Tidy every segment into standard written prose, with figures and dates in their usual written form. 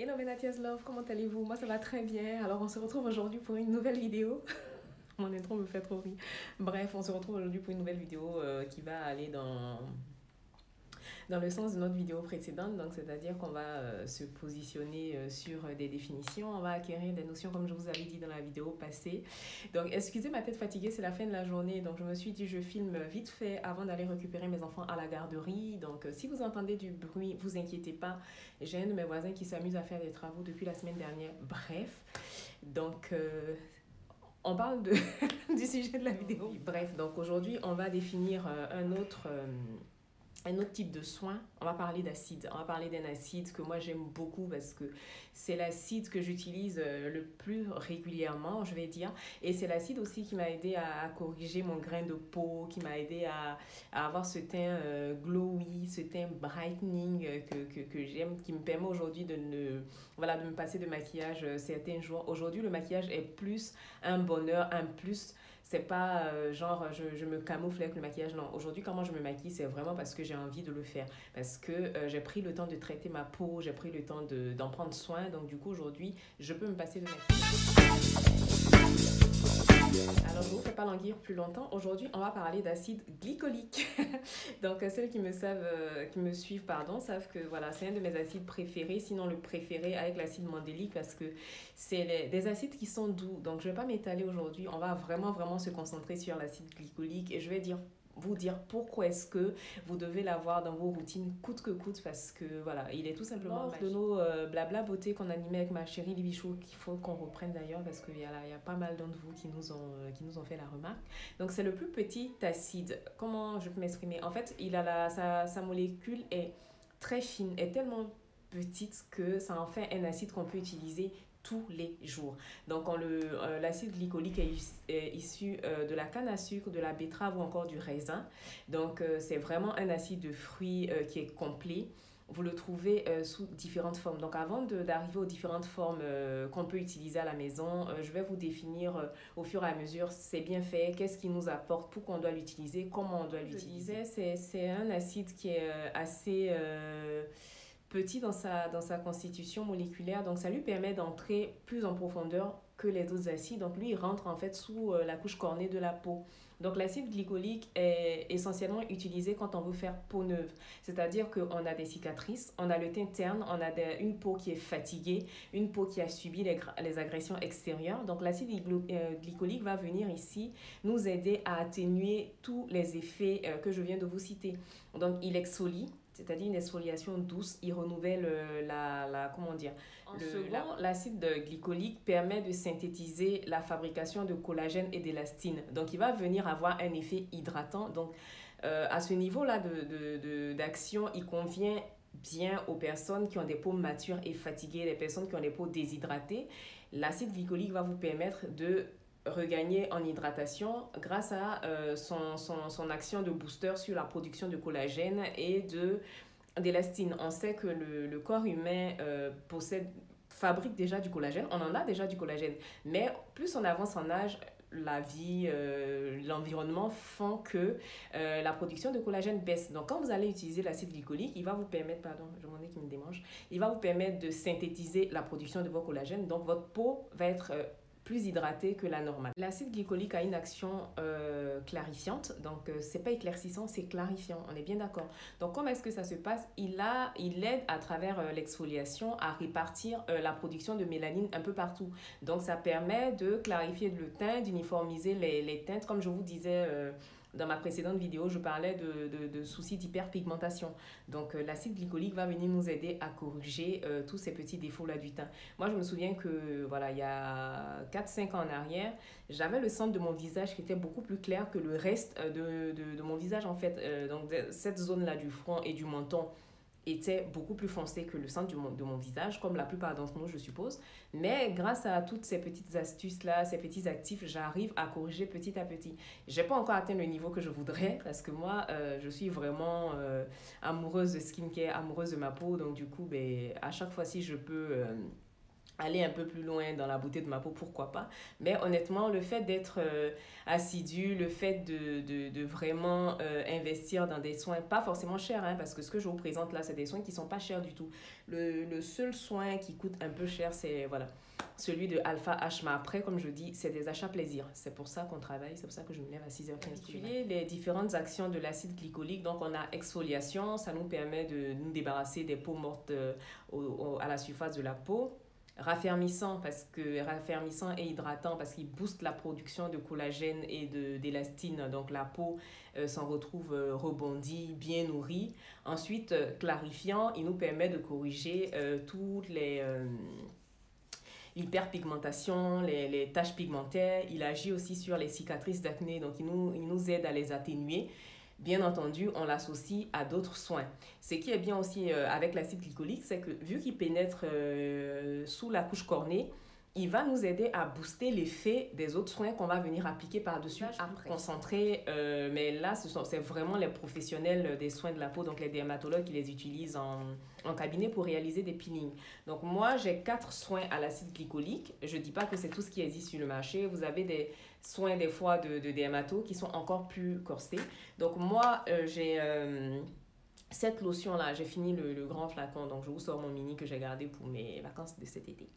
Hello Benatia's Love, comment allez-vous? Moi ça va très bien. Alors on se retrouve aujourd'hui pour une nouvelle vidéo. Mon intro me fait trop rire. Bref, on se retrouve aujourd'hui pour une nouvelle vidéo qui va aller dans le sens de notre vidéo précédente. Donc c'est-à-dire qu'on va se positionner sur des définitions. On va acquérir des notions comme je vous avais dit dans la vidéo passée. Donc excusez ma tête fatiguée, c'est la fin de la journée. Donc je me suis dit je filme vite fait avant d'aller récupérer mes enfants à la garderie. Donc si vous entendez du bruit, vous inquiétez pas. J'ai un de mes voisins qui s'amuse à faire des travaux depuis la semaine dernière. Bref, donc on parle du sujet de la vidéo. Bref, donc aujourd'hui on va définir un autre type de soin. On va parler d'acide. On va parler d'un acide que moi j'aime beaucoup parce que c'est l'acide que j'utilise le plus régulièrement, je vais dire. Et c'est l'acide aussi qui m'a aidé à corriger mon grain de peau, qui m'a aidé à avoir ce teint glowy, ce teint brightening que j'aime, qui me permet aujourd'hui voilà, de me passer de maquillage certains jours. Aujourd'hui, le maquillage est plus un bonheur, un plus. C'est pas genre je me camoufle avec le maquillage. Non, aujourd'hui, comment je me maquille, c'est vraiment parce que j'ai envie de le faire. Parce que j'ai pris le temps de traiter ma peau, j'ai pris le temps d'en prendre soin. Donc, du coup, aujourd'hui, je peux me passer de maquillage. Alors, je ne vous fais pas languir plus longtemps. Aujourd'hui, on va parler d'acide glycolique. Donc, celles qui me suivent, pardon, savent que voilà, c'est un de mes acides préférés, sinon le préféré avec l'acide mandélique parce que c'est des acides qui sont doux. Donc, je ne vais pas m'étaler aujourd'hui. On va vraiment se concentrer sur l'acide glycolique et je vais vous dire pourquoi est-ce que vous devez l'avoir dans vos routines coûte que coûte parce que voilà, il est tout simplement magique. De nos blabla beauté qu'on animait avec ma chérie Libichou qu'il faut qu'on reprenne d'ailleurs parce qu'il y a pas mal d'entre vous qui nous ont fait la remarque. Donc c'est le plus petit acide. Comment je peux m'exprimer? En fait, sa molécule est très fine, est tellement petite que ça en fait un acide qu'on peut utiliser tous les jours. Donc, l'acide glycolique est issu de la canne à sucre, de la betterave ou encore du raisin. Donc, c'est vraiment un acide de fruits qui est complet. Vous le trouvez sous différentes formes. Donc, avant d'arriver aux différentes formes qu'on peut utiliser à la maison, je vais vous définir au fur et à mesure c'est bien fait, qu'est-ce qui nous apporte, pourquoi on doit l'utiliser, comment on doit l'utiliser. C'est un acide qui est assez petit dans sa constitution moléculaire, donc ça lui permet d'entrer plus en profondeur que les autres acides. Donc lui, il rentre en fait sous la couche cornée de la peau. Donc l'acide glycolique est essentiellement utilisé quand on veut faire peau neuve. C'est-à-dire qu'on a des cicatrices, on a le teint terne, on a une peau qui est fatiguée, une peau qui a subi les agressions extérieures. Donc l'acide glycolique va venir ici nous aider à atténuer tous les effets que je viens de vous citer. Donc il exfolie, c'est-à-dire une exfoliation douce, il renouvelle comment dire, l'acide glycolique permet de synthétiser la fabrication de collagène et d'élastine. Donc, il va venir avoir un effet hydratant. Donc, à ce niveau-là d'action, il convient bien aux personnes qui ont des peaux matures et fatiguées, les personnes qui ont des peaux déshydratées. L'acide glycolique va vous permettre de regagner en hydratation grâce à son action de booster sur la production de collagène et d'élastine. On sait que le corps humain fabrique déjà du collagène, on en a déjà du collagène, mais plus on avance en âge, la vie, l'environnement font que la production de collagène baisse. Donc, quand vous allez utiliser l'acide glycolique, il va vous permettre, pardon, je m'en ai qui me démange, il va vous permettre de synthétiser la production de vos collagènes. Donc, votre peau va être plus hydratée que la normale. L'acide glycolique a une action clarifiante, donc c'est pas éclaircissant, c'est clarifiant, on est bien d'accord. Donc comment est-ce que ça se passe? Il aide à travers l'exfoliation à répartir la production de mélanine un peu partout. Donc ça permet de clarifier le teint, d'uniformiser les teintes, comme je vous disais dans ma précédente vidéo, je parlais de soucis d'hyperpigmentation. Donc, l'acide glycolique va venir nous aider à corriger tous ces petits défauts-là du teint. Moi, je me souviens que, voilà, il y a 4-5 ans en arrière, j'avais le centre de mon visage qui était beaucoup plus clair que le reste de mon visage, en fait. Donc, cette zone-là du front et du menton était beaucoup plus foncé que le centre de mon visage, comme la plupart d'entre nous, je suppose. Mais grâce à toutes ces petites astuces-là, ces petits actifs, j'arrive à corriger petit à petit. Je n'ai pas encore atteint le niveau que je voudrais parce que moi, je suis vraiment amoureuse de skincare, amoureuse de ma peau. Donc, du coup, à chaque fois, si je peux aller un peu plus loin dans la beauté de ma peau, pourquoi pas. Mais honnêtement, le fait d'être assidu, le fait de vraiment investir dans des soins, pas forcément chers, hein, parce que ce que je vous présente là, c'est des soins qui sont pas chers du tout. Le seul soin qui coûte un peu cher, c'est voilà, celui de Alpha H. Mais après, comme je dis, c'est des achats plaisir. C'est pour ça qu'on travaille, c'est pour ça que je me lève à 6h15. Les différentes actions de l'acide glycolique, donc on a exfoliation, ça nous permet de nous débarrasser des peaux mortes à la surface de la peau. Raffermissant raffermissant et hydratant parce qu'il booste la production de collagène et d'élastine, donc la peau s'en retrouve rebondie, bien nourrie. Ensuite, clarifiant, il nous permet de corriger toutes les l'hyperpigmentation, les taches pigmentaires. Il agit aussi sur les cicatrices d'acné, donc il nous aide à les atténuer. Bien entendu, on l'associe à d'autres soins. Ce qui est bien aussi avec l'acide glycolique, c'est que vu qu'il pénètre sous la couche cornée, il va nous aider à booster l'effet des autres soins qu'on va venir appliquer par-dessus après. Concentrer, mais là, c'est vraiment les professionnels des soins de la peau, donc les dermatologues qui les utilisent en cabinet pour réaliser des peelings. Donc moi, j'ai 4 soins à l'acide glycolique. Je ne dis pas que c'est tout ce qui existe sur le marché. Vous avez des soins des fois de dermato qui sont encore plus corsés. Donc moi, j'ai... cette lotion-là, j'ai fini le grand flacon, donc je vous sors mon mini que j'ai gardé pour mes vacances de cet été.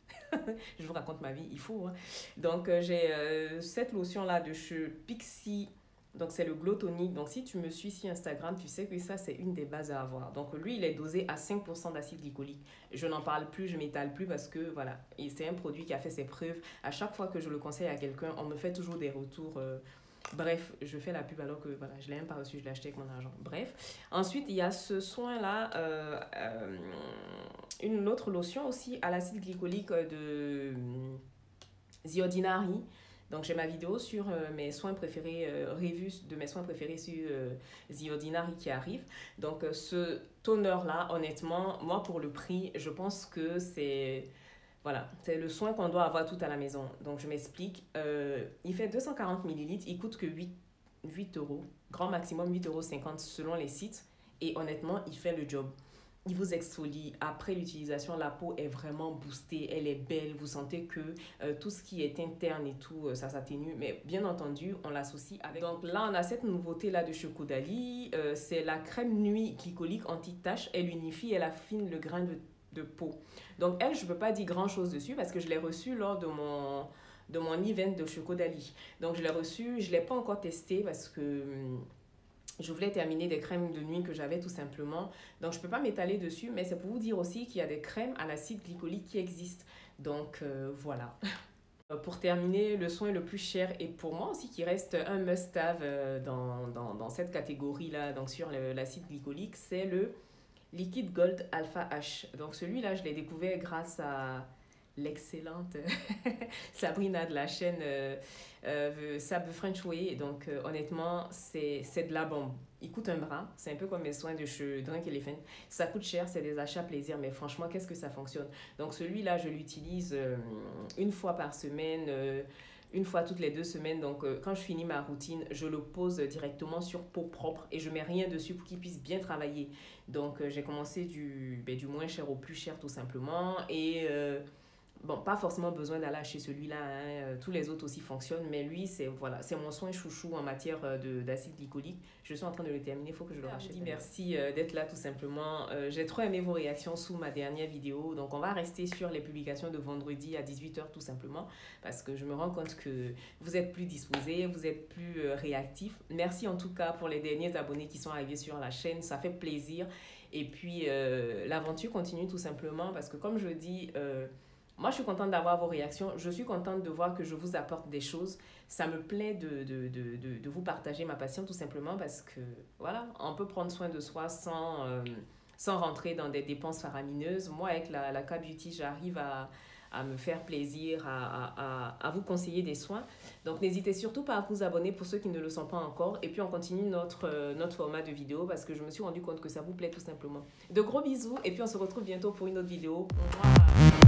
Je vous raconte ma vie, il faut. Hein. Donc, j'ai cette lotion-là de chez Pixi. Donc, c'est le Glow Tonic. Donc, si tu me suis sur Instagram, tu sais que ça, c'est une des bases à avoir. Donc, lui, il est dosé à 5% d'acide glycolique. Je n'en parle plus, je ne m'étale plus parce que, voilà, c'est un produit qui a fait ses preuves. À chaque fois que je le conseille à quelqu'un, on me fait toujours des retours... Bref, je fais la pub alors que voilà, je ne l'ai même pas reçu, je l'ai acheté avec mon argent. Bref, ensuite, il y a ce soin-là, une autre lotion aussi à l'acide glycolique de The Ordinary. Donc, j'ai ma vidéo sur mes soins préférés, review de mes soins préférés sur The Ordinary qui arrive. Donc, ce toner-là, honnêtement, moi, pour le prix, je pense que c'est... Voilà, c'est le soin qu'on doit avoir tout à la maison. Donc, je m'explique. Il fait 240 millilitres. Il coûte que 8 euros. Grand maximum 8,50 € selon les sites. Et honnêtement, il fait le job. Il vous exfolie. Après l'utilisation, la peau est vraiment boostée. Elle est belle. Vous sentez que tout ce qui est interne et tout, ça s'atténue. Mais bien entendu, on l'associe avec... Donc là, on a cette nouveauté-là de chez Caudalie. C'est la crème nuit glycolique anti-tache. Elle unifie, elle affine le grain de peau. Donc elle, je ne peux pas dire grand chose dessus parce que je l'ai reçu lors de mon event de chez Caudalie. Donc je l'ai reçu, je ne l'ai pas encore testé parce que je voulais terminer des crèmes de nuit que j'avais tout simplement. Donc je ne peux pas m'étaler dessus, mais c'est pour vous dire aussi qu'il y a des crèmes à l'acide glycolique qui existent. Donc voilà. Pour terminer, le soin le plus cher et pour moi aussi qui reste un must-have dans cette catégorie-là, donc sur l'acide glycolique, c'est le Liquid Gold Alpha H. Donc celui-là, je l'ai découvert grâce à l'excellente Sabrina de la chaîne Sab French Way. Donc honnêtement, c'est de la bombe. Il coûte un bras. C'est un peu comme mes soins de chez Drunk Elephant. Ça coûte cher, c'est des achats plaisir. Mais franchement, qu'est-ce que ça fonctionne. Donc celui-là, je l'utilise une fois par semaine. Une fois toutes les 2 semaines. Donc, quand je finis ma routine, je le pose directement sur peau propre et je mets rien dessus pour qu'il puisse bien travailler. Donc, j'ai commencé du moins cher au plus cher tout simplement. Et bon, pas forcément besoin d'aller chez celui-là. Hein. Tous les autres aussi fonctionnent. Mais lui, c'est mon soin chouchou en matière d'acide glycolique. Je suis en train de le terminer. Il faut que je le rachète. Merci d'être là tout simplement. J'ai trop aimé vos réactions sous ma dernière vidéo. Donc, on va rester sur les publications de vendredi à 18h tout simplement. Parce que je me rends compte que vous êtes plus disposés, vous êtes plus réactifs. Merci en tout cas pour les derniers abonnés qui sont arrivés sur la chaîne. Ça fait plaisir. Et puis, l'aventure continue tout simplement. Parce que comme je dis... moi, je suis contente d'avoir vos réactions. Je suis contente de voir que je vous apporte des choses. Ça me plaît de vous partager ma passion tout simplement parce que, voilà, on peut prendre soin de soi sans rentrer dans des dépenses faramineuses. Moi, avec la K-Beauty, j'arrive à me faire plaisir, à vous conseiller des soins. Donc, n'hésitez surtout pas à vous abonner pour ceux qui ne le sont pas encore. Et puis, on continue notre format de vidéo parce que je me suis rendu compte que ça vous plaît tout simplement. De gros bisous et puis on se retrouve bientôt pour une autre vidéo. Au revoir.